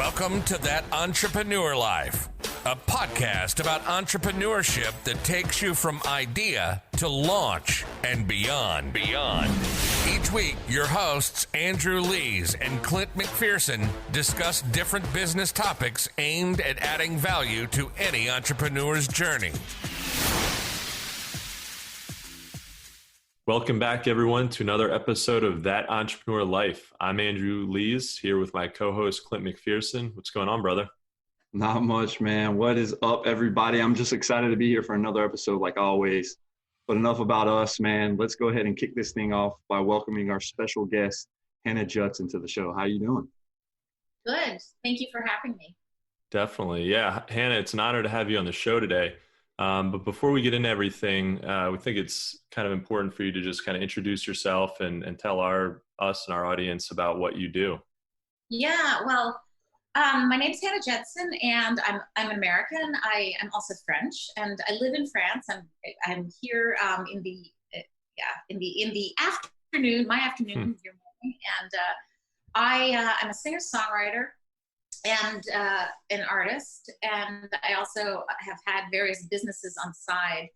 Welcome to That Entrepreneur Life, a podcast about entrepreneurship that takes you from idea to launch and beyond. Each week, your hosts, Andrew Lees and Clint McPherson, discuss different business topics aimed at adding value to any entrepreneur's journey. Welcome back, everyone, to another episode of That Entrepreneur Life. I'm Andrew Lees, here with my co-host, Clint McPherson. What's going on, brother? Not much, man. What is up, everybody? I'm just excited to be here for another episode, like always. But enough about us, man. Let's go ahead and kick this thing off by welcoming our special guest, Hannah Judson, to the show. How you doing? Good. Thank you for having me. Definitely. Yeah, Hannah, it's an honor to have you on the show today. But before we get into everything, we think it's kind of important for you to just kind of introduce yourself and tell us and our audience about what you do. Yeah, well, my name is Hannah Judson, and I'm an American. I am also French, and I live in France. I'm here in the afternoon, my afternoon, your morning, and I'm a singer-songwriter and an artist, and I also have had various businesses on the side,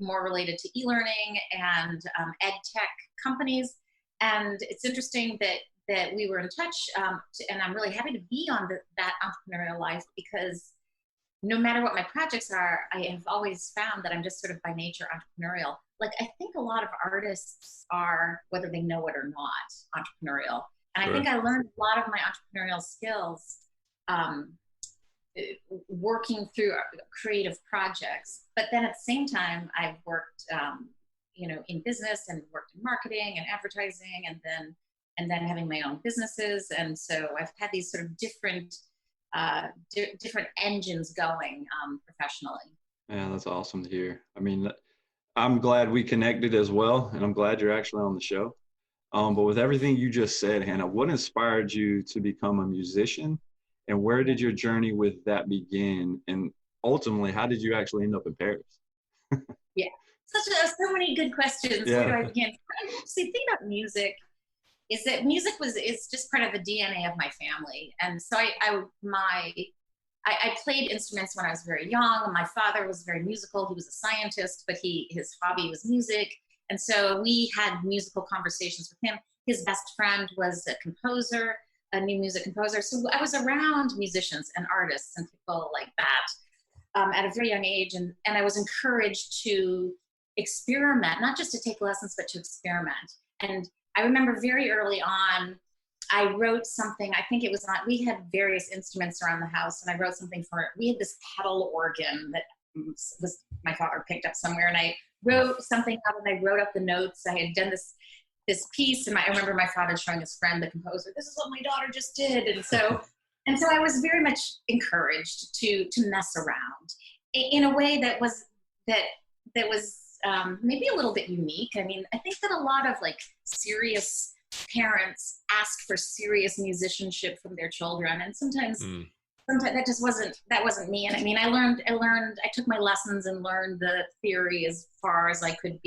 more related to e-learning and ed tech companies. And it's interesting that we were in touch, and I'm really happy to be on that entrepreneurial life, because no matter what my projects are, I have always found that I'm just sort of by nature entrepreneurial. Like, I think a lot of artists are, whether they know it or not, entrepreneurial. And I think I learned a lot of my entrepreneurial skills working through creative projects. But then at the same time, I've worked, in business and worked in marketing and advertising, and then having my own businesses. And so I've had these sort of different engines going professionally. Yeah, that's awesome to hear. I mean, I'm glad we connected as well, and I'm glad you're actually on the show. But with everything you just said, Hannah, what inspired you to become a musician, and where did your journey with that begin? And ultimately, how did you actually end up in Paris? Yeah, so many good questions. Yeah. Where do I begin? See, the thing about music is that music is just part of the DNA of my family. And so I played instruments when I was very young. My father was very musical. He was a scientist, but his hobby was music. And so we had musical conversations with him. His best friend was a composer, a new music composer. So I was around musicians and artists and people like that at a very young age. And I was encouraged to experiment, not just to take lessons, but to experiment. And I remember very early on, I wrote something. I think it was we had various instruments around the house, and I wrote something we had this pedal organ that was my father picked up somewhere, and I wrote something up, and I wrote up the notes. I had done this piece, and I remember my father showing his friend, the composer, "This is what my daughter just did." And so I was very much encouraged to mess around in a way that was maybe a little bit unique. I mean, I think that a lot of like serious parents ask for serious musicianship from their children, and sometimes that wasn't me. And I mean, I took my lessons and learned the theory as far as I could,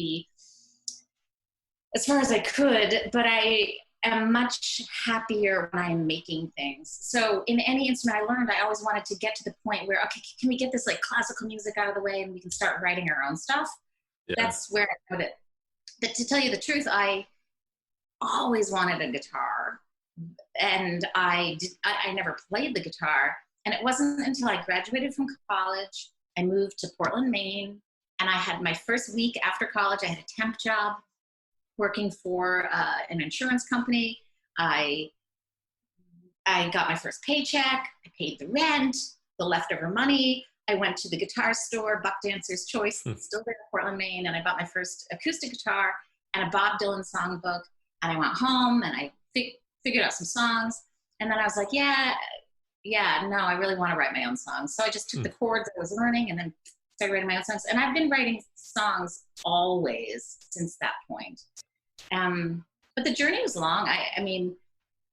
but I am much happier when I'm making things. So in any instrument I learned, I always wanted to get to the point where, okay, can we get this like classical music out of the way and we can start writing our own stuff? Yeah. That's where I put it. But to tell you the truth, I always wanted a guitar, and I never played the guitar. And it wasn't until I graduated from college, I moved to Portland, Maine, and I had my first week after college. I had a temp job working for an insurance company. I got my first paycheck. I paid the rent, the leftover money. I went to the guitar store, Buck Dancer's Choice, still there in Portland, Maine, and I bought my first acoustic guitar and a Bob Dylan songbook. And I went home and I figured out some songs. And then I was like, no, I really want to write my own songs. So I just took the chords that I was learning and then started writing my own songs. And I've been writing songs always since that point. But the journey was long. I mean,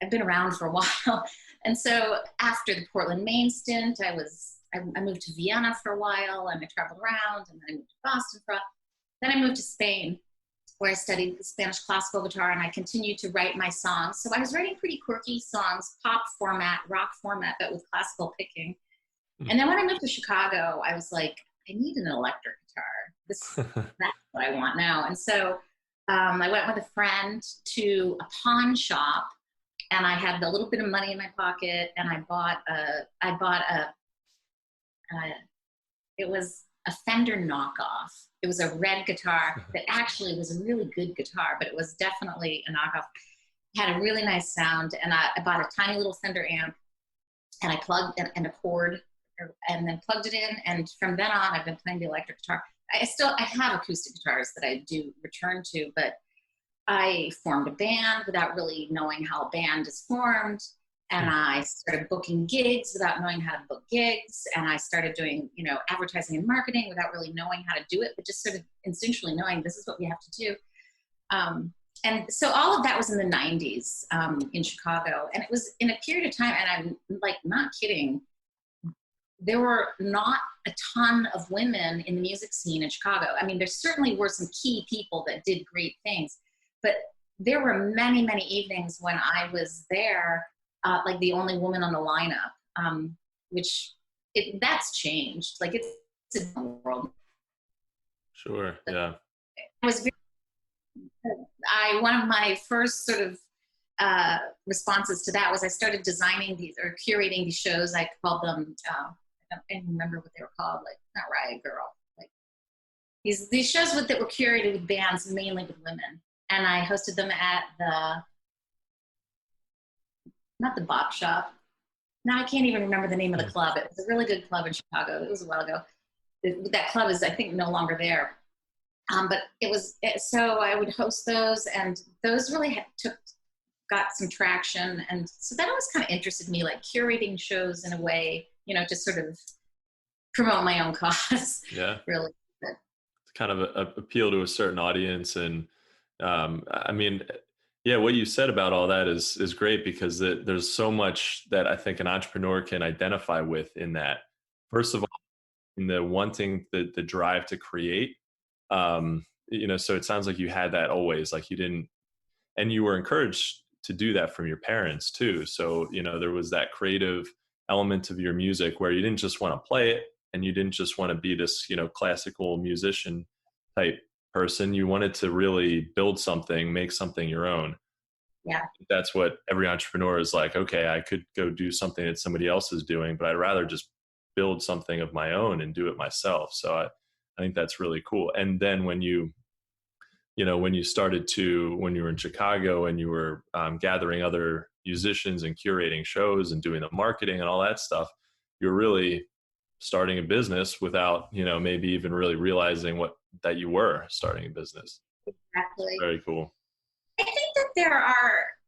I've been around for a while. And so after the Portland, Maine stint, I moved to Vienna for a while, and I traveled around, and then I moved to Boston then I moved to Spain. where I studied Spanish classical guitar, and I continued to write my songs. So I was writing pretty quirky songs, pop format, rock format, but with classical picking. And then when I moved to Chicago, I was like, I need an electric guitar. That's what I want now. And so I went with a friend to a pawn shop, and I had a little bit of money in my pocket, and I bought it was a Fender knockoff. It was a red guitar that actually was a really good guitar, but it was definitely a knockoff. It had a really nice sound, and I bought a tiny little Fender amp, and I plugged in a cord, and then plugged it in, and from then on, I've been playing the electric guitar. I have acoustic guitars that I do return to, but I formed a band without really knowing how a band is formed. And I started booking gigs without knowing how to book gigs. And I started doing, advertising and marketing without really knowing how to do it, but just sort of instinctually knowing this is what we have to do. And so all of that was in the 90s in Chicago. And it was in a period of time, and I'm like, not kidding, there were not a ton of women in the music scene in Chicago. I mean, there certainly were some key people that did great things, but there were many, many evenings when I was there, like the only woman on the lineup, that's changed. Like it's a different world. Sure. Yeah. One of my first sort of responses to that was I started designing these or curating these shows. I called them, I don't remember what they were called, like not Riot Girl, like these shows that were curated with bands, mainly with women. And I hosted them at not the Bop Shop. Now I can't even remember the name of the club. It was a really good club in Chicago. It was a while ago. That club is, I think, no longer there. But so I would host those, and those really got some traction. And so that always kind of interested me, like curating shows in a way, to sort of promote my own cause. Yeah. Really. It's kind of appeal to a certain audience. And I mean, yeah, what you said about all that is great, because there's so much that I think an entrepreneur can identify with in that. First of all, in the wanting the drive to create, so it sounds like you had that always, like you didn't, and you were encouraged to do that from your parents too. So, there was that creative element of your music where you didn't just want to play it, and you didn't just want to be this, classical musician type person. You wanted to really build something, make something your own. Yeah. That's what every entrepreneur is like, okay, I could go do something that somebody else is doing, but I'd rather just build something of my own and do it myself. So I think that's really cool. And then when you started when you were in Chicago and you were gathering other musicians and curating shows and doing the marketing and all that stuff, you're really starting a business without, maybe even really realizing that you were starting a business. Exactly. Very cool. I think that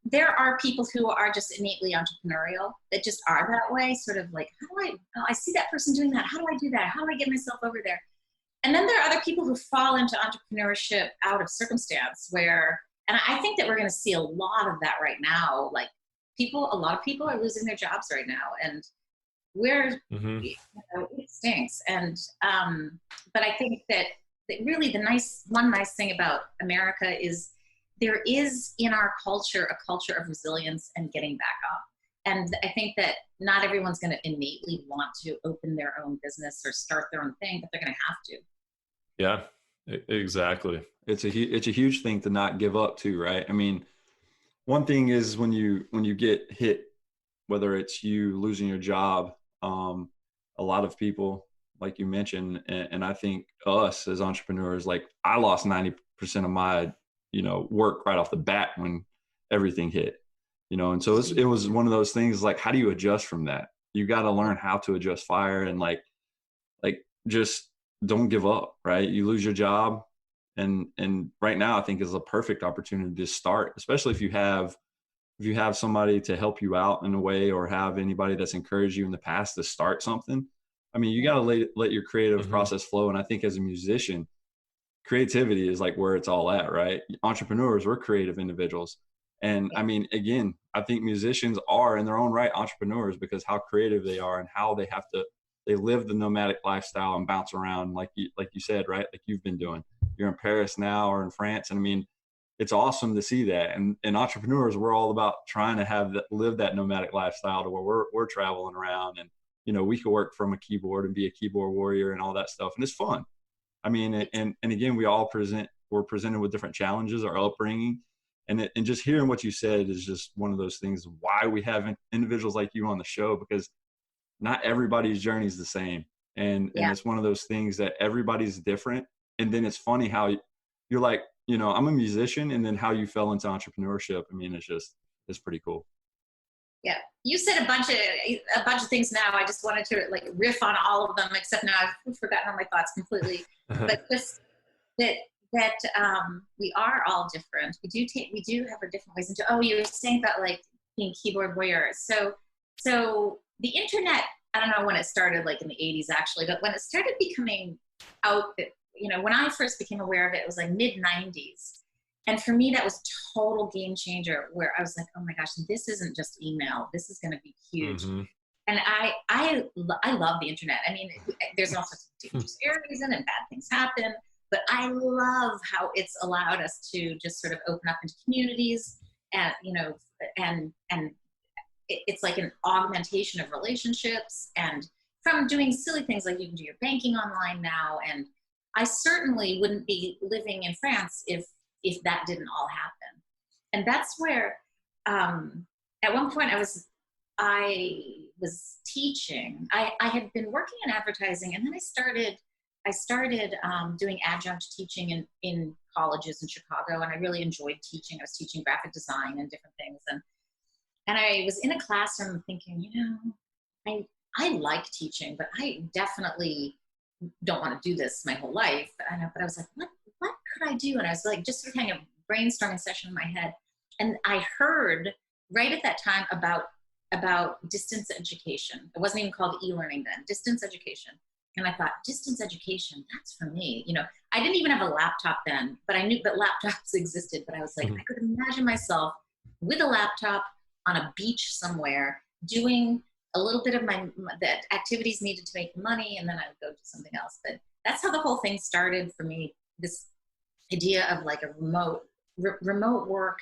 there are people who are just innately entrepreneurial, that just are that way, sort of like, I see that person doing that. How do I do that? How do I get myself over there? And then there are other people who fall into entrepreneurship out of circumstance and I think that we're going to see a lot of that right now. Like a lot of people are losing their jobs right now, and it stinks. And, but I think that really one nice thing about America is there is in our culture a culture of resilience and getting back up. And I think that not everyone's going to innately want to open their own business or start their own thing, but they're going to have to. Yeah, exactly. It's a huge thing to not give up too, right? I mean, one thing is when you get hit, whether it's you losing your job, a lot of people, like you mentioned, and I think us as entrepreneurs, like I lost 90% of my, work right off the bat when everything hit, and so it was one of those things, like, how do you adjust from that? You got to learn how to adjust fire and like just don't give up, right? You lose your job. And right now I think is a perfect opportunity to start, especially if you have somebody to help you out in a way, or have anybody that's encouraged you in the past to start something. I mean, you got to let your creative process flow. And I think as a musician, creativity is like where it's all at, right? Entrepreneurs, we're creative individuals. And I mean, again, I think musicians are in their own right entrepreneurs, because how creative they are and how they live the nomadic lifestyle and bounce around like you said, right? Like you've been doing. you're in Paris now or in France. And I mean, it's awesome to see that. And entrepreneurs, we're all about trying to live that nomadic lifestyle to where we're traveling around, and, you know, we could work from a keyboard and be a keyboard warrior and all that stuff. And it's fun. I mean, and again, we're presented with different challenges, our upbringing, and just hearing what you said is just one of those things why we have individuals like you on the show, because not everybody's journey is the same. And it's one of those things that everybody's different. And then it's funny how you're like, you know, I'm a musician, and then how you fell into entrepreneurship. I mean, it's pretty cool. Yeah. You said a bunch of things now. I just wanted to like riff on all of them, except now I've forgotten all my thoughts completely. But just that we are all different. We do have our different ways into, you were saying about like being keyboard warriors. So the internet, I don't know when it started, like in the 80s actually, but when it started becoming out, you know, when I first became aware of it, it was like mid 90s. And for me, that was a total game changer, where I was like, oh my gosh, this isn't just email. This is going to be huge. Mm-hmm. And I love the internet. I mean, there's all sorts of dangerous areas in it, and bad things happen. But I love how it's allowed us to just sort of open up into communities, and, you know, and it's like an augmentation of relationships, and from doing silly things like you can do your banking online now. And I certainly wouldn't be living in France if that didn't all happen. And that's where, at one point I was teaching. I had been working in advertising, and then I started doing adjunct teaching in colleges in Chicago, and I really enjoyed teaching. I was teaching graphic design and different things, and I was in a classroom thinking, you know, I like teaching, but I definitely don't want to do this my whole life. But I was like, what could I do? And I was like, just sort of kind of brainstorming session in my head. And I heard right at that time about distance education. It wasn't even called e-learning then, distance education. And I thought, distance education, that's for me. You know, I didn't even have a laptop then, but I knew that laptops existed. But I was like, I could imagine myself with a laptop on a beach somewhere doing a little bit of the activities needed to make money, and then I would go do something else. But that's how the whole thing started for me, this idea of like a remote work,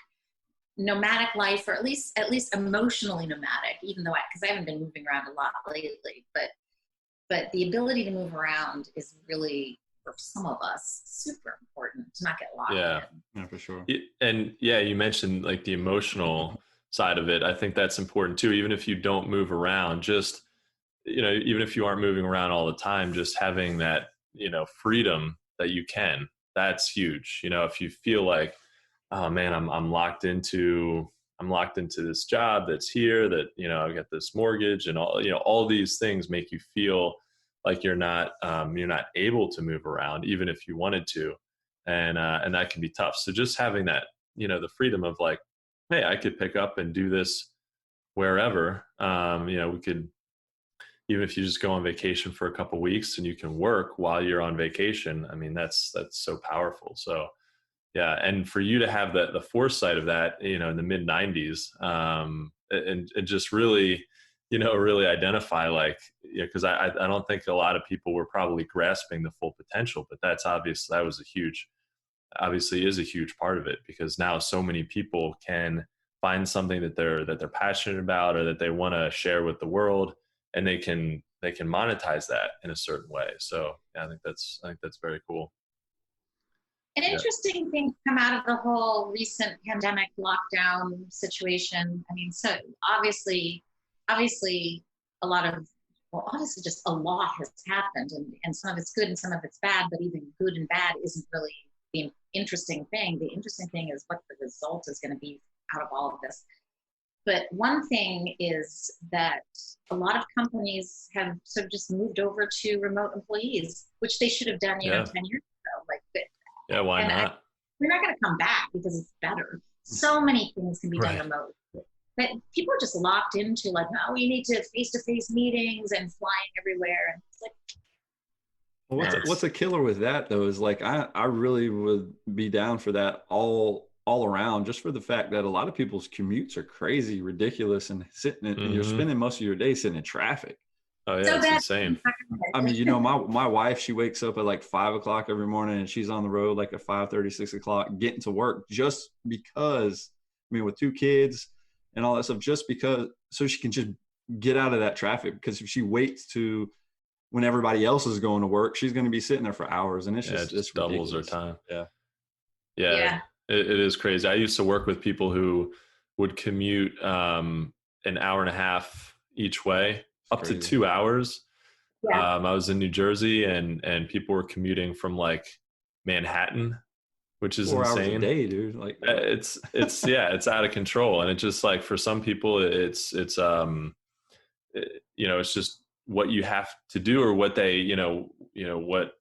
nomadic life, or at least emotionally nomadic, even though because I haven't been moving around a lot lately, but the ability to move around is really, for some of us, super important to not get locked in. Yeah, for sure. And yeah, you mentioned like the emotional side of it. I think that's important too. Even if you don't move around, just, you know, even if you aren't moving around all the time, just having that, you know, freedom that you can, that's huge. You know, if you feel like, oh man, I'm locked into this job that's here, that, you know, I've got this mortgage and all, you know, all these things make you feel like you're not able to move around, even if you wanted to. And that can be tough. So just having that, you know, the freedom of like, hey, I could pick up and do this wherever. You know, we could, even if you just go on vacation for a couple of weeks and you can work while you're on vacation. I mean, that's so powerful. So yeah. And for you to have the foresight of that, you know, in the mid 90s, and just really, you know, really identify like, you know, cause I don't think a lot of people were probably grasping the full potential, but that was obviously is a huge part of it, because now so many people can find something that they're passionate about or that they want to share with the world, and they can monetize that in a certain way. So yeah, I think that's very cool. An interesting thing come out of the whole recent pandemic lockdown situation. I mean, so obviously a lot just a lot has happened, and some of it's good and some of it's bad, but even good and bad isn't really the interesting thing. The interesting thing is what the result is going to be out of all of this. But one thing is that a lot of companies have sort of just moved over to remote employees, which they should have done, 10 years ago. Why not? We're not going to come back because it's better. So many things can be done remote. But people are just locked into like, no, we need to face-to-face meetings and flying everywhere. And it's like, well, what's a killer with that though is like I really would be down for that all around, just for the fact that a lot of people's commutes are crazy, ridiculous, and and you're spending most of your day sitting in traffic. Oh yeah, So it's bad. insane. I mean, my wife, she wakes up at like 5 o'clock every morning and she's on the road like at 5:30, 6 o'clock, getting to work just because, I mean, with 2 kids and all that stuff, just because, so she can just get out of that traffic. Because if she waits to when everybody else is going to work, she's going to be sitting there for hours, and it's Yeah, just, it just doubles her ridiculous. time. Yeah. Yeah, it is crazy. I used to work with people who would commute an hour and a half each way, up to 2 hours. Yeah. I was in New Jersey, and people were commuting from like Manhattan, which is 4 hours a insane. day, dude. Like, It's yeah, it's out of control, and it just like for some people, it's it's just what you have to do, or what they what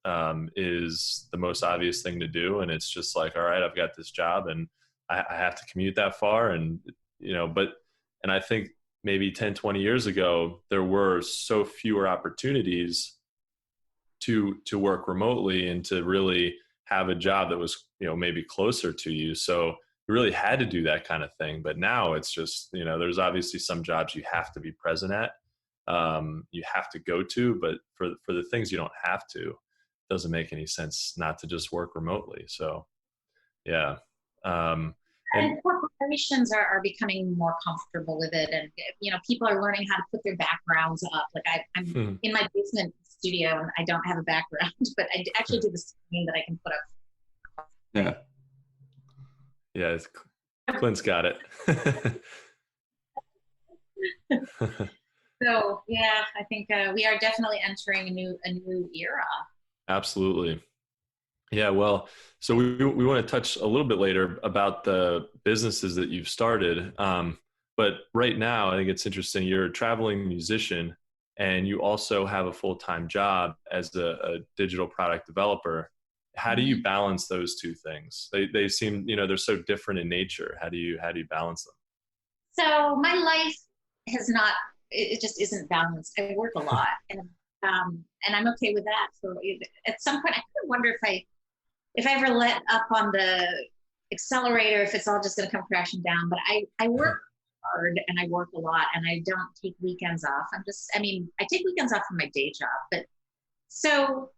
is the most obvious thing to do, and it's just like, all right, I've got this job and I have to commute that far, and and I think maybe 10-20 years ago there were so fewer opportunities to work remotely and to really have a job that was maybe closer to you, so you really had to do that kind of thing. But now it's just there's obviously some jobs you have to be present at, you have to go to, but for the things you don't have to, it doesn't make any sense not to just work remotely. So yeah. And corporations are becoming more comfortable with it, and people are learning how to put their backgrounds up. Like I'm in my basement studio and I don't have a background, but I actually do the screen that I can put up. Yeah, Clint's got it. So yeah, I think we are definitely entering a new era. Absolutely. Yeah, well, so we want to touch a little bit later about the businesses that you've started. But right now, I think it's interesting. You're a traveling musician, and you also have a full-time job as a digital product developer. How do you balance those two things? They seem, they're so different in nature. How do you balance them? So my life has not, it just isn't balanced. I work a lot, and I'm okay with that. So at some point, I kind of wonder if I ever let up on the accelerator, if it's all just going to come crashing down. But I work hard and I work a lot, and I don't take weekends off. I take weekends off from my day job, but so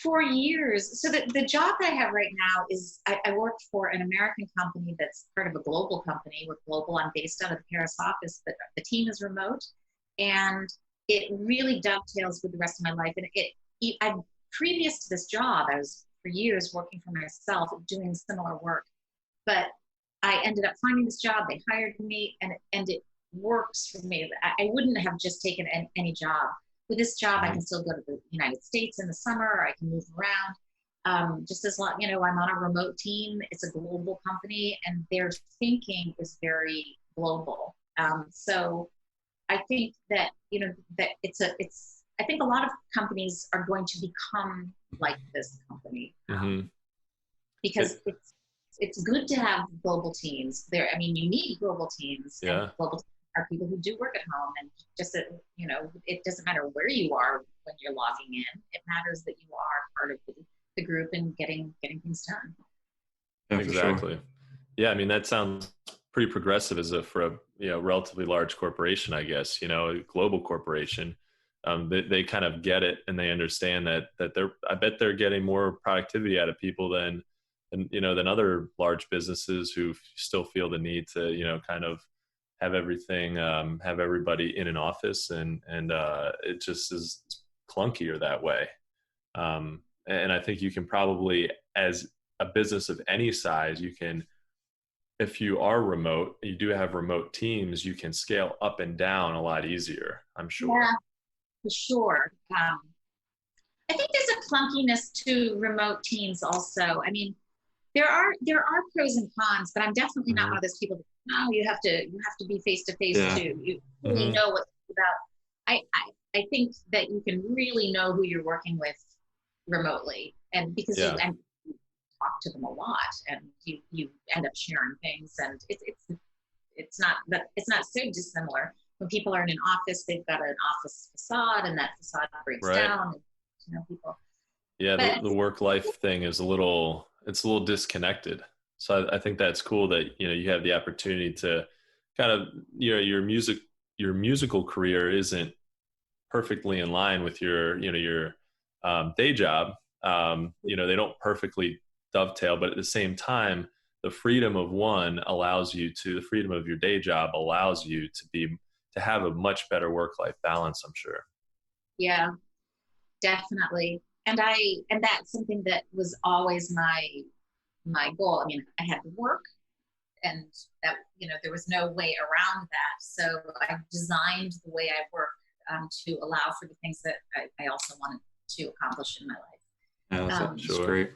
for years, so the job that I have right now is I work for an American company that's part of a global company. We're global. I'm based out of the Paris office, but the team is remote, and it really dovetails with the rest of my life. And previous to this job, I was for years working for myself, doing similar work, but I ended up finding this job. They hired me, and it works for me. I wouldn't have just taken any job. With this job, I can still go to the United States in the summer, or I can move around. Just as long, I'm on a remote team. It's a global company, and their thinking is very global. So I think that, that I think a lot of companies are going to become like this company, because it's good to have global teams there. I mean, you need global teams. Yeah. And global teams are people who do work at home, and just that, it doesn't matter where you are when you're logging in. It matters that you are part of the group and getting things done. Yeah, exactly. Sure. Yeah, I mean, that sounds pretty progressive for a relatively large corporation, I guess. A global corporation. They kind of get it, and they understand that I bet they're getting more productivity out of people than other large businesses who still feel the need to kind of have everything, have everybody in an office, and it just is clunkier that way. And I think you can probably, as a business of any size, you can, if you are remote, you do have remote teams, you can scale up and down a lot easier, I'm sure. Yeah, for sure. I think there's a clunkiness to remote teams also. I mean, there are pros and cons, but I'm definitely not one of those people that, no, you have to be face to face too. You really know what it's about. I think that you can really know who you're working with remotely, and because you talk to them a lot, and you end up sharing things, and it's not so dissimilar. When people are in an office, they've got an office facade, and that facade breaks down. And, people. Yeah, the work-life thing is a little disconnected. So I think that's cool that you have the opportunity to kind of your musical career isn't perfectly in line with your, your day job. They don't perfectly dovetail, but at the same time, the freedom of the freedom of your day job allows you to have a much better work-life balance, I'm sure. Yeah, definitely. And that's something that was always my goal. I mean, I had to work, and that, there was no way around that. So I designed the way I work to allow for the things that I also wanted to accomplish in my life. Yeah, that's great.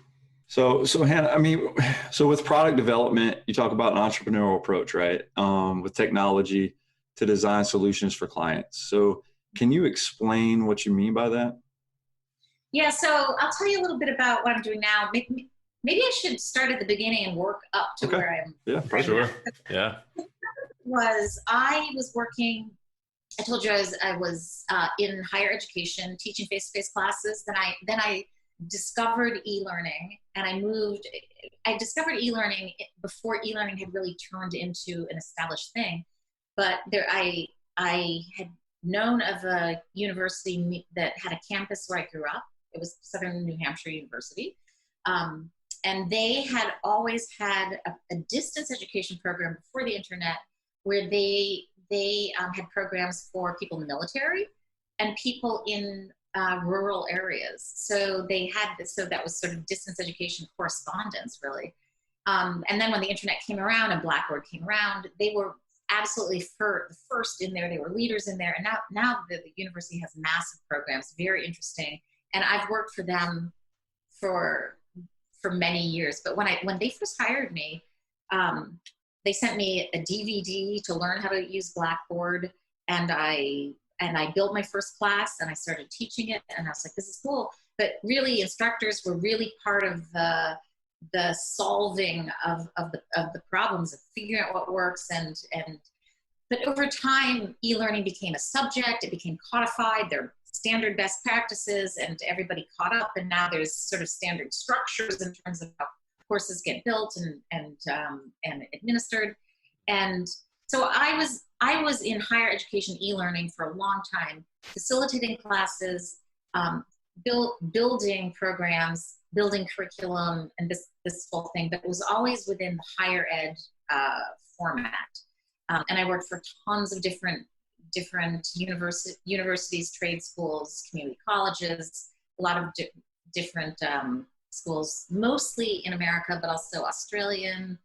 So Hannah, I mean, so with product development, you talk about an entrepreneurial approach, right? With technology to design solutions for clients. So can you explain what you mean by that? Yeah, so I'll tell you a little bit about what I'm doing now. Maybe I should start at the beginning and work up to where I'm. Yeah, for sure. Yeah. I was working. I told you I was in higher education, teaching face-to-face classes. Then I discovered e-learning, and I discovered e-learning before e-learning had really turned into an established thing. But I had known of a university that had a campus where I grew up. It was Southern New Hampshire University. And they had always had a distance education program before the internet, where they had programs for people in the military and people in rural areas. So that was sort of distance education correspondence, really. And then when the internet came around and Blackboard came around, they were absolutely first in there. They were leaders in there. And now the university has massive programs, very interesting. And I've worked for them for many years. But when they first hired me, they sent me a DVD to learn how to use Blackboard, and I built my first class, and I started teaching it, and I was like, this is cool. But really, instructors were really part of the solving of the problems, of figuring out what works, but over time, e-learning became a subject. It became codified. There are standard best practices, and everybody caught up. And now there's sort of standard structures in terms of how courses get built and administered. And so I was in higher education e-learning for a long time, facilitating classes, building programs, building curriculum, and this whole thing. But it was always within the higher ed format. And I worked for tons of different universities, trade schools, community colleges, a lot of different schools, mostly in America, but also Australian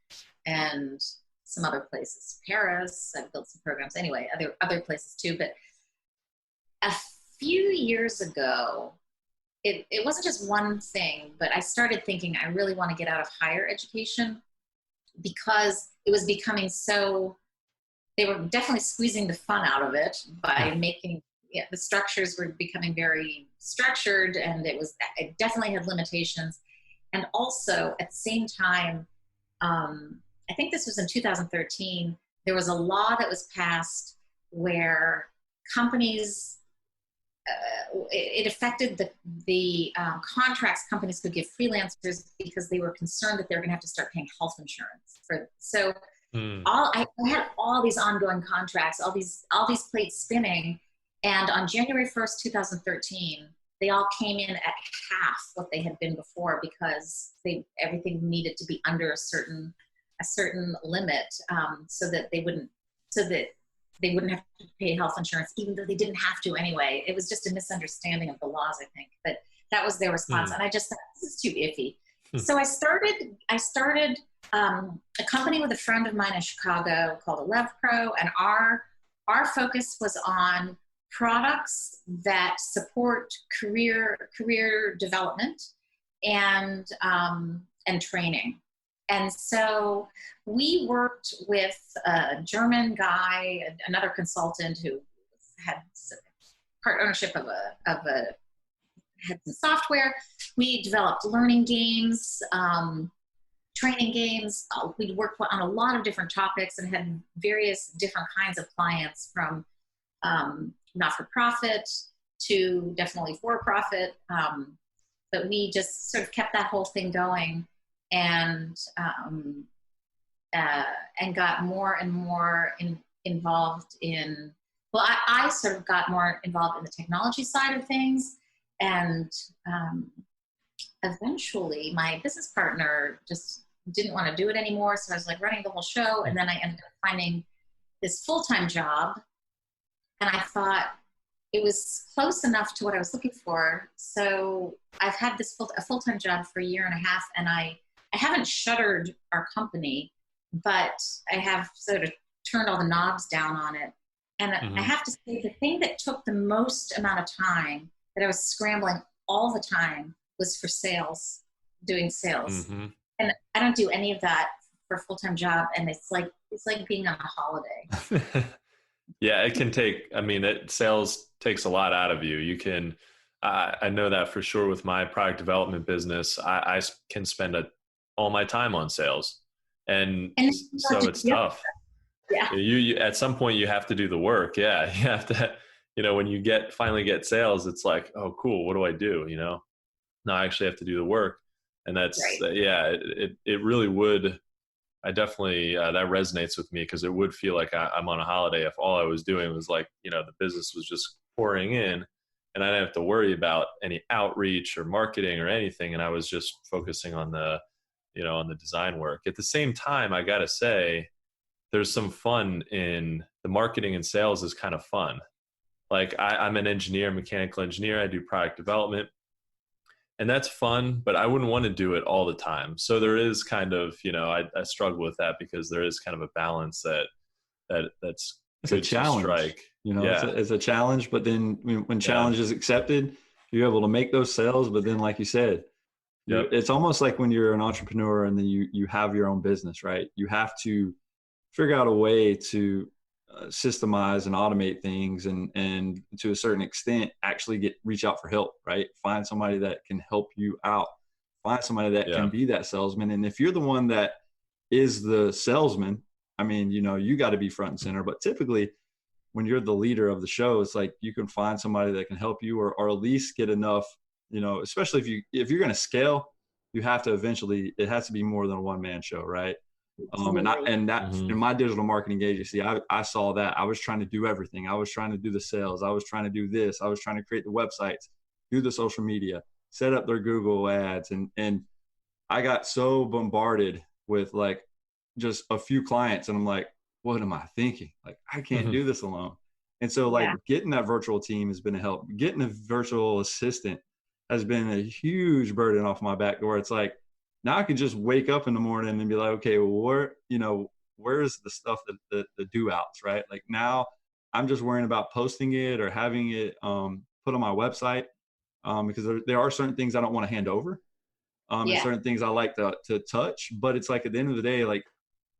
and some other places. Paris, I've built some programs. Anyway, other places too. But a few years ago, it wasn't just one thing, but I started thinking I really want to get out of higher education, because it was becoming so, they were definitely squeezing the fun out of it by making, the structures were becoming very structured, and it definitely had limitations. And also at the same time, I think this was in 2013, there was a law that was passed where companies, it affected the contracts companies could give freelancers, because they were concerned that they were going to have to start paying health insurance for. So I had all these ongoing contracts, all these plates spinning, and on January 1st, 2013, they all came in at half what they had been before, because everything needed to be under a certain limit, so that they wouldn't have to pay health insurance, even though they didn't have to anyway. It was just a misunderstanding of the laws, I think. But that was their response, and I just thought, this is too iffy. So I started a company with a friend of mine in Chicago called ElevPro, and our focus was on products that support career development and training. And so we worked with a German guy, another consultant who had part ownership of had some software. We developed learning games, training games. We'd worked on a lot of different topics and had various different kinds of clients, from not-for-profit to definitely for-profit. But we just sort of kept that whole thing going, and got more and more involved in well, I sort of got more involved in the technology side of things. And eventually my business partner just didn't want to do it anymore. So I was like running the whole show. And then I ended up finding this full-time job. And I thought it was close enough to what I was looking for. So I've had this a full-time job for a year and a half, and I haven't shuttered our company, but I have sort of turned all the knobs down on it. And I have to say, the thing that took the most amount of time, that I was scrambling all the time, was for sales, doing sales. And I don't do any of that for a full-time job. And it's like being on a holiday. Yeah, it can take, I mean, sales takes a lot out of you. You can, I know that for sure with my product development business, I can spend all my time on sales. And so it's tough. Yeah. You at some point you have to do the work. Yeah. You have to, when you finally get sales, it's like, oh, cool. What do I do? No, I actually have to do the work. And that's, right. It really would. I definitely, that resonates with me, because it would feel like I'm on a holiday if all I was doing was like, the business was just pouring in and I didn't have to worry about any outreach or marketing or anything. And I was just focusing on the design work. At the same time, I got to say, there's some fun in the marketing, and sales is kind of fun. Like I'm an engineer, mechanical engineer. I do product development, and that's fun, but I wouldn't want to do it all the time. So there is kind of, I struggle with that, because there is kind of a balance that's it's a challenge. Strike. It's a challenge, but then when challenge is accepted, you're able to make those sales. But then, like you said, it's almost like when you're an entrepreneur and then you have your own business, right? You have to figure out a way to systemize and automate things, and to a certain extent actually reach out for help, right? Find somebody that can help you out, find somebody that can be that salesman. And if you're the one that is the salesman, I mean, you got to be front and center. But typically when you're the leader of the show, it's like you can find somebody that can help you, or at least get enough, especially if you're going to scale, you have to eventually, it has to be more than a one-man show, right? And that in my digital marketing agency, I saw that. I was trying to do everything. I was trying to do the sales. I was trying to do this. I was trying to create the websites, do the social media, set up their Google ads. And I got so bombarded with like just a few clients, and I'm like, what am I thinking? Like, I can't do this alone. And so getting that virtual team has been a help. Getting a virtual assistant has been a huge burden off my back, where it's like, now I can just wake up in the morning and be like, okay, well, where's the stuff the do outs, right? Like now I'm just worrying about posting it or having it put on my website, because there are certain things I don't want to hand over, and certain things I like to touch. But it's like, at the end of the day, like,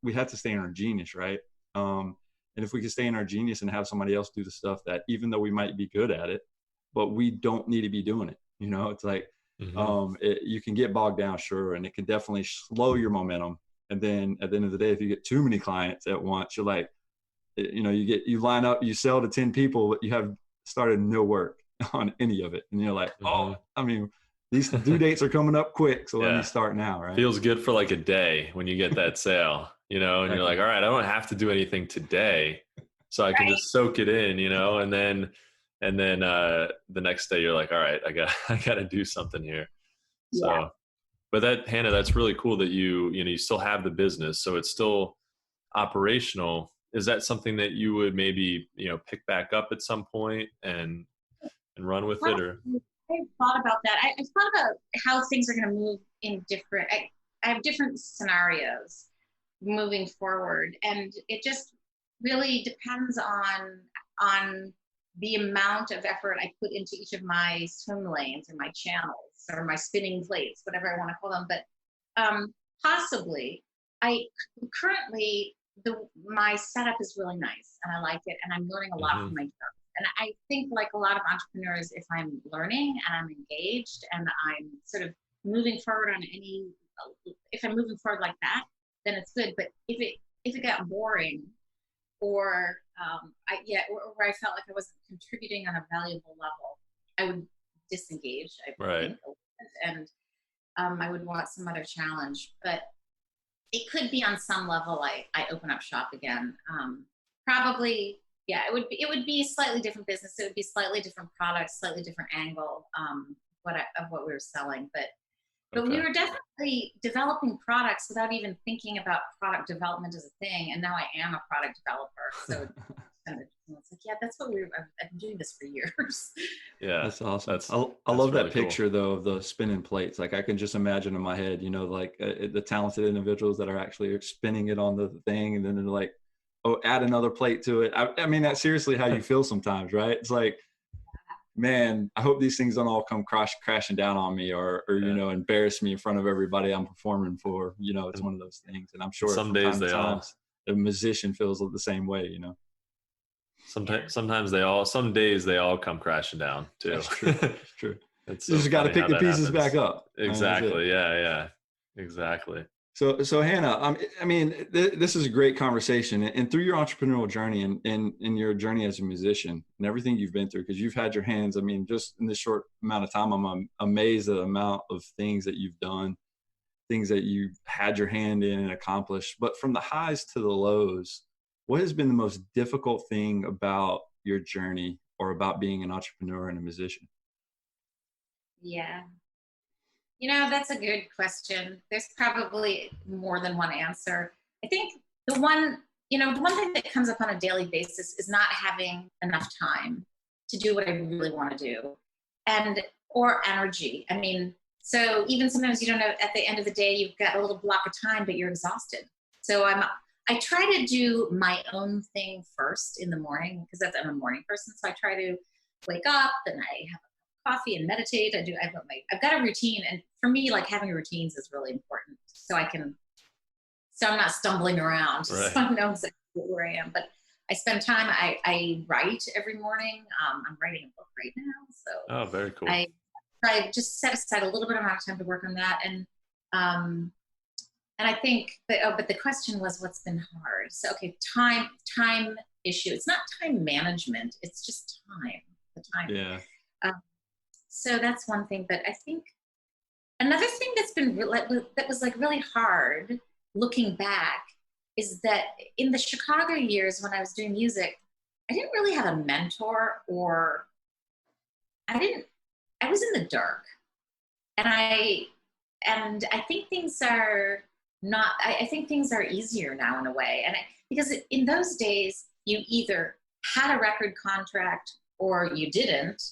we have to stay in our genius, right? And if we can stay in our genius and have somebody else do the stuff that, even though we might be good at it, but we don't need to be doing it, it's like, you can get bogged down, sure, and it can definitely slow your momentum. And then at the end of the day, if you get too many clients at once, you're like, you line up, you sell to 10 people, but you have started no work on any of it, and you're like, oh, I mean, these due dates are coming up quick, so let me start now, right? Feels good for like a day when you get that sale, and you're like, all right, I don't have to do anything today, so I can just soak it in, and then the next day you're like, all right, I got to do something here. So, but Hannah, that's really cool that you still have the business, so it's still operational. Is that something that you would maybe, pick back up at some point and run with it? Or I thought about that. I thought about how things are going to move in different, I have different scenarios moving forward. And it just really depends on the amount of effort I put into each of my swim lanes or my channels or my spinning plates, whatever I want to call them. But possibly, currently my setup is really nice and I like it, and I'm learning a lot from my job. And I think, like a lot of entrepreneurs, if I'm learning and I'm engaged and I'm sort of moving forward if I'm moving forward like that, then it's good. But if it got boring, or where I felt like I wasn't contributing on a valuable level, I would disengage. And I would want some other challenge. But it could be on some level I open up shop again. Probably Yeah, it would be a slightly different business. It would be slightly different products, slightly different angle of what we were selling. But Okay. we were definitely developing products without even thinking about product development as a thing. And now I am a product developer. So it's like, yeah, that's what I've been doing this for years. Yeah, That's awesome. That's I love really that picture though of the spinning plates. Like I can just imagine in my head, you know, like the talented individuals that are actually spinning it on the thing, and then they're like, oh, add another plate to it. I mean, that's seriously how you feel sometimes, right? It's like, man, I hope these things don't all come crashing down on me or you know, embarrass me in front of everybody I'm performing for. You know, it's one of those things. And I'm sure some days a musician feels the same way, you know. Some days they all come crashing down too. That's true. That's true. It's You so just got to funny pick how the that pieces happens. back up. Exactly. Yeah. Exactly. So Hannah, I mean, this is a great conversation, and through your entrepreneurial journey and in your journey as a musician and everything you've been through, because you've had your hands. I mean, just in this short amount of time, I'm amazed at the amount of things that you've done, things that you had your hand in and accomplished. But from the highs to the lows, what has been the most difficult thing about your journey or about being an entrepreneur and a musician? Yeah. You know, that's a good question. There's probably more than one answer. I think the one thing that comes up on a daily basis is not having enough time to do what I really want to do or energy. I mean, so even sometimes you don't know, at the end of the day, you've got a little block of time, but you're exhausted. So I try to do my own thing first in the morning because I'm a morning person. So I try to wake up and I have coffee and meditate. I've got a routine, and for me, like having routines is really important. So I'm not stumbling around. Right. So I know exactly where I am. But I spend time. I write every morning. I'm writing a book right now, so Oh, very cool. I just set aside a little bit amount of time to work on that, and I think but the question was what's been hard. So okay, time issue. It's not time management. It's just time. The time. Yeah. So that's one thing. But I think another thing that was like really hard looking back is that in the Chicago years when I was doing music, I didn't really have a mentor, or I was in the dark. And I think things are not, I think things are easier now in a way. Because in those days, you either had a record contract or you didn't,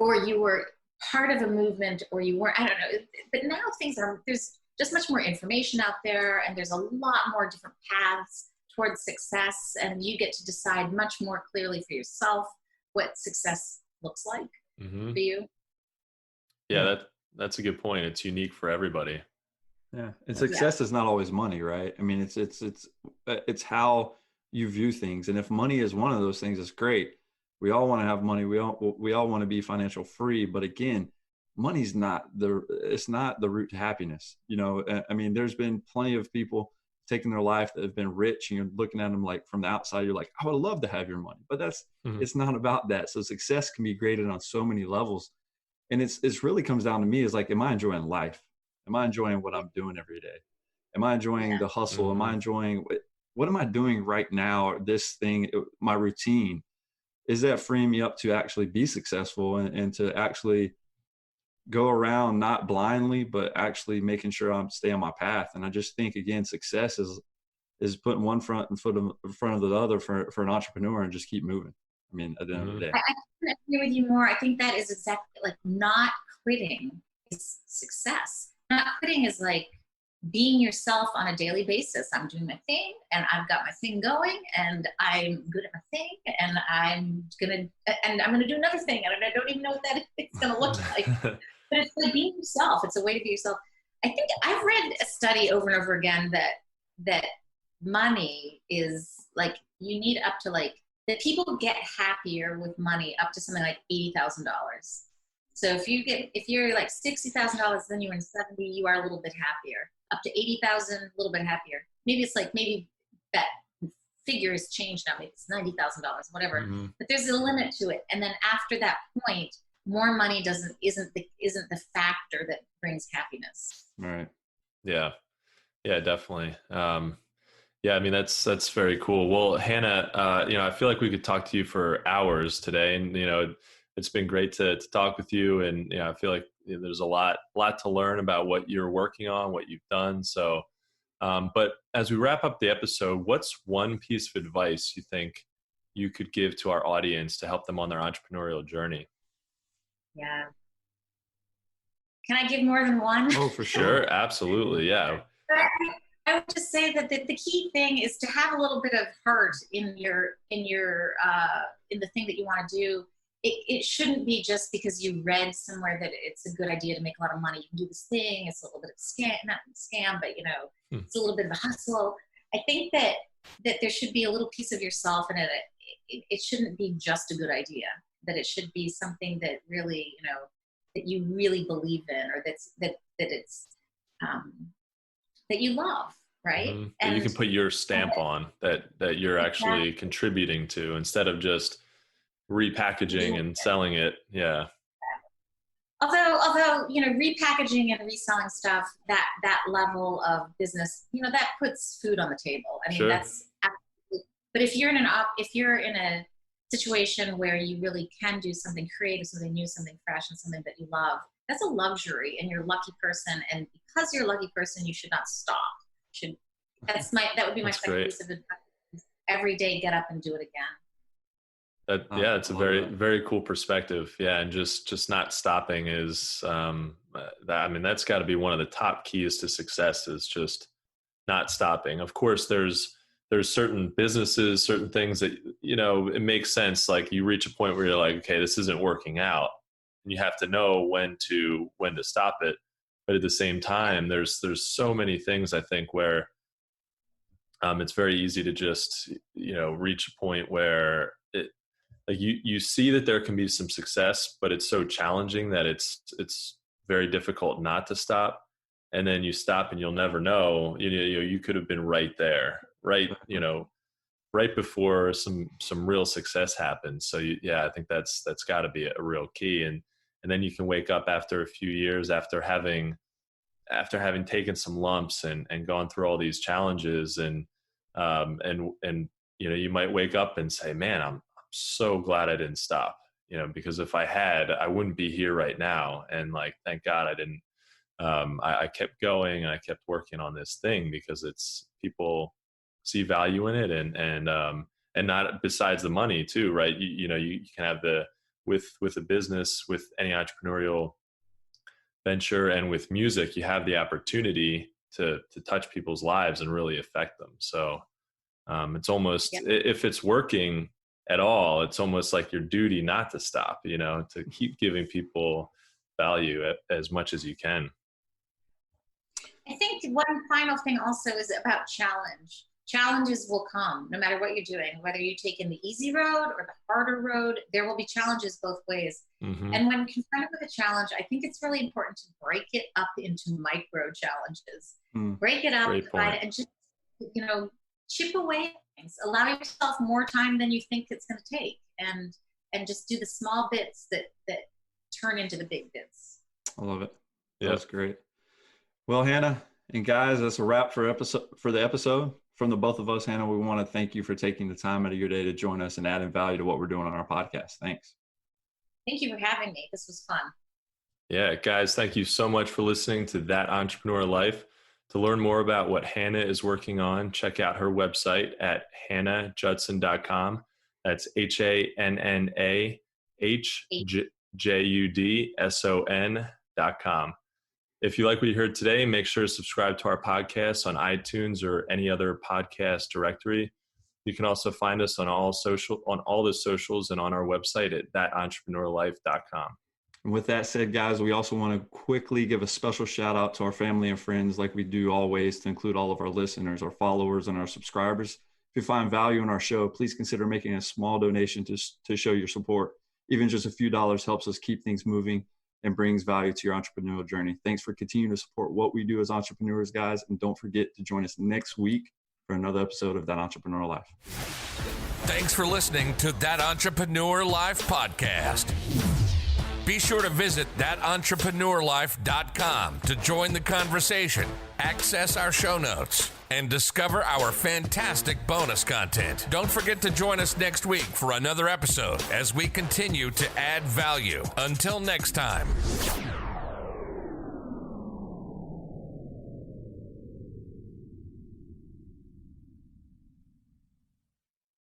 or you were part of a movement or you weren't, I don't know. But now there's just much more information out there, and there's a lot more different paths towards success, and you get to decide much more clearly for yourself what success looks like for you. Yeah, that's a good point. It's unique for everybody. Yeah, and success is not always money, right? I mean, it's how you view things, and if money is one of those things, it's great. We all want to have money. We all want to be financial free, but again, money's not it's not the route to happiness. You know, I mean, there's been plenty of people taking their life that have been rich, and you're looking at them like from the outside, you're like, I would love to have your money, but it's not about that. So success can be graded on so many levels, and it's really comes down to me is like, am I enjoying life? Am I enjoying what I'm doing every day? Am I enjoying the hustle? Am I enjoying what am I doing right now? Or this thing, my routine, is that freeing me up to actually be successful and to actually go around not blindly, but actually making sure I'm stay on my path. And I just think, again, success is putting one foot in front of the other for an entrepreneur and just keep moving. I mean, at the end of the day. I couldn't agree with you more. I think that is exactly like not quitting is success. Not quitting is like being yourself on a daily basis. I'm doing my thing and I've got my thing going and I'm good at my thing and I'm going to do another thing. And I don't even know what that is going to look like. But it's like being yourself. It's a way to be yourself. I think I've read a study over and over again that money is like, you need up to like, that people get happier with money up to something like $80,000. So if you're like $60,000, then you're in 70, you are a little bit happier. Up to 80,000, a little bit happier. Maybe that figure has changed now. Maybe it's $90,000, whatever. Mm-hmm. But there's a limit to it. And then after that point, more money isn't the factor that brings happiness. Right. Yeah. Yeah, definitely. Yeah, I mean, that's very cool. Well, Hannah, I feel like we could talk to you for hours today, and it's been great to talk with you. And I feel like there's a lot to learn about what you're working on, what you've done. So, but as we wrap up the episode, what's one piece of advice you think you could give to our audience to help them on their entrepreneurial journey? Yeah. Can I give more than one? Oh, for Sure, absolutely, yeah. I would just say that the key thing is to have a little bit of heart in the thing that you want to do. It shouldn't be just because you read somewhere that it's a good idea to make a lot of money. You can do this thing. It's a little bit of not scam, but it's a little bit of a hustle. I think that there should be a little piece of yourself in it. It shouldn't be just a good idea. That it should be something that really, that you really believe in, or that it's that you love, right? Mm-hmm. And you can put your stamp on that you're actually contributing to, instead of just repackaging and selling it. Yeah. Although repackaging and reselling stuff, that level of business, that puts food on the table. I mean, Sure. That's absolutely. But if you're in a situation where you really can do something creative, something new, something fresh, and something that you love, that's a luxury, and you're a lucky person. And because you're a lucky person, you should not stop. That would be my second piece of advice. Every day, get up and do it again. It's a very, very cool perspective. Yeah. And just not stopping is, that's got to be one of the top keys to success, is just not stopping. Of course, there's certain businesses, certain things that, it makes sense. Like, you reach a point where you're like, okay, this isn't working out, and you have to know when to stop it. But at the same time, there's so many things, I think, where it's very easy to just, reach a point where you see that there can be some success, but it's so challenging that it's very difficult not to stop. And then you stop and you'll never know, you could have been right there, right before some real success happens. So I think that's got to be a real key. And then you can wake up after a few years, after having taken some lumps and gone through all these challenges, and you might wake up and say, man, I'm so glad I didn't stop, because if I had, I wouldn't be here right now. And thank God I didn't. I kept going, and I kept working on this thing, because people see value in it, and not, besides the money too, right? You can have with a business, with any entrepreneurial venture, and with music, you have the opportunity to touch people's lives and really affect them. So it's almost, if it's working at all, it's almost like your duty not to stop, to keep giving people value as much as you can. I think one final thing also is about challenge. Challenges will come no matter what you're doing, whether you're taking the easy road or the harder road. There will be challenges both ways. Mm-hmm. And when confronted with a challenge, I think it's really important to break it up into micro challenges. Break it up and just, chip away at things. Allow yourself more time than you think it's going to take, and just do the small bits that turn into the big bits. I love it. Yeah. That's great. Well, Hannah and guys, that's a wrap for the episode. From the both of us, Hannah, we want to thank you for taking the time out of your day to join us and adding value to what we're doing on our podcast. Thanks. Thank you for having me. This was fun. Yeah, guys, thank you so much for listening to That Entrepreneur Life. To learn more about what Hannah is working on, check out her website at hannahjudson.com. That's HANNAHJUDSON.com. If you like what you heard today, make sure to subscribe to our podcast on iTunes or any other podcast directory. You can also find us on all the socials and on our website at thatentrepreneurlife.com. And with that said, guys, we also want to quickly give a special shout out to our family and friends, like we do always, to include all of our listeners, our followers, and our subscribers. If you find value in our show, please consider making a small donation to show your support. Even just a few dollars helps us keep things moving and brings value to your entrepreneurial journey. Thanks for continuing to support what we do as entrepreneurs, guys. And don't forget to join us next week for another episode of That Entrepreneur Life. Thanks for listening to That Entrepreneur Life podcast. Be sure to visit thatentrepreneurlife.com to join the conversation, access our show notes, and discover our fantastic bonus content. Don't forget to join us next week for another episode as we continue to add value. Until next time.